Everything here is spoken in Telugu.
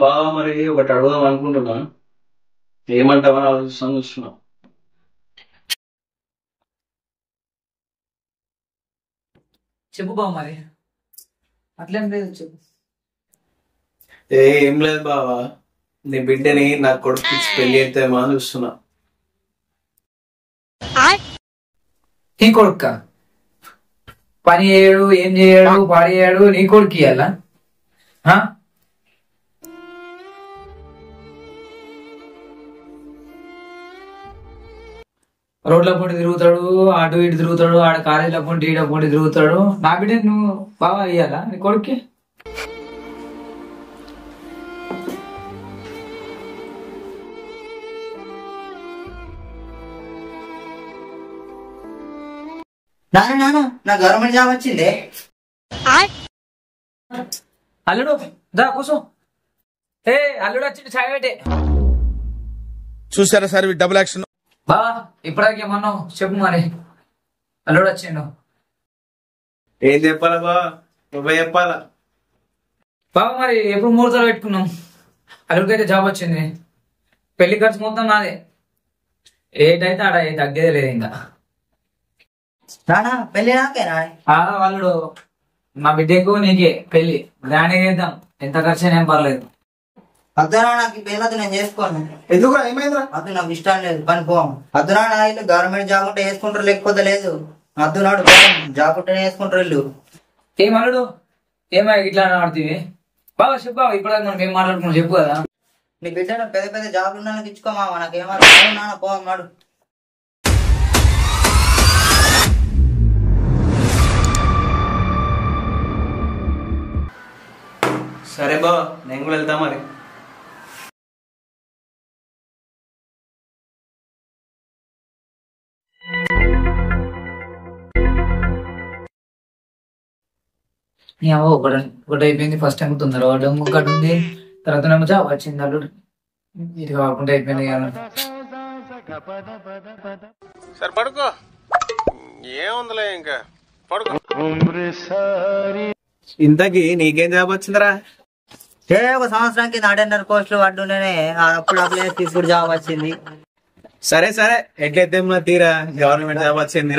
బాగా మరి ఒకటి అడుగుదాం అనుకుంటున్నా. ఏమంటావని ఆలోచిస్తాను చూస్తున్నా. చెప్పు బావ మరి. అట్లేం లేదు, చెప్పు. ఏం లేదు బావా, నీ బిడ్డని నా కొడుకు పెళ్లి అయితే మా చూస్తున్నా. నీ కొడుక్క పని చేయడు, ఏం చేయడు, పాడు చేయడు, నీ కొడుకు ఇయ్యాలా? రోడ్ల పొంటి తిరుగుతాడు, అటు ఇటు తిరుగుతాడు, ఆడ కాలేజీల పొంటి ఈడ పొంటి తిరుగుతాడు. నా బిడ్డ నువ్వు బాగా ఇయ్యాలా నీ కొడుక్కి? నా గవర్నమెంట్ జాబ్ వచ్చింది. అల్లుడు దా కూర్చో. ఏ అల్లుడు వచ్చింది, చాయ్ పెట్టే. చూసారా సార్ డబుల్ యాక్షన్. బా ఇప్పటికేమన్నావు చెప్పు మరి. అల్లుడు వచ్చిండు. ఏం చెప్పాలా బా, నువ్వే చెప్పాలా. బాబా మరి ఎప్పుడు ముహూర్తాలు పెట్టుకున్నాం? అల్లుడికైతే జాబ్ వచ్చింది, పెళ్లి ఖర్చు మొత్తం నాదే. ఏటైతే ఆడ తగ్గేదే లేదు ఇంకా. రానా పెళ్లి నాకేనా? అల్లుడు మా బిడ్డకు నీకే పెళ్లి గ్రాండ్ చేద్దాం, ఎంత ఖర్చు అయినా ఏం పర్లేదు. అద్దునా నాకు పెళ్ళదు, నేను చేసుకోను. ఎందుకు ఏమైందా? అద్దు నాకు ఇష్టం లేదు, పని పోం. అద్దునా ఇల్లు గవర్నమెంట్ జాబ్ ఉంటే వేసుకుంటారు, లేకపోతే లేదు. అద్దునాడు జాబ్ ఉంటేనే వేసుకుంటారు ఇల్లు. ఏం అల్లుడు ఏమై ఇట్లా ఆడుతుంది బాబా? చెప్పు బాబా, ఇప్పుడు మనం ఏం మాట్లాడుకున్నాం చెప్పు కదా. నీ బిడ్డ పెద్ద పెద్ద జాబ్లు ఉన్నా ఇచ్చుకోమావా, నాకేమో నాన్న పోన్నాడు. సరే బా, నేను కూడా వెళ్తా మరి. ఒకటి అయిపోయింది, ఫస్ట్ టైం తొందర ఇంకొకటి ఉంది, తర్వాత ఏమో జాబ్ వచ్చింది. అల్లుడు ఇది కాకుండా అయిపోయింది కదా. సరే పడుకో, ఏముందిలే ఇంకా పడుకో. ఇంతకీ నీకేం జాబ్ వచ్చిందిరా? ఒక సంవత్సరం కింద అటెండర్ పోస్టులు పడ్డునే, అప్పుడు అప్లై తీసుకుని జాబ్ వచ్చింది. సరే సరే, ఎట్లయితే తీరా గవర్నమెంట్ జాబ్ వచ్చింది.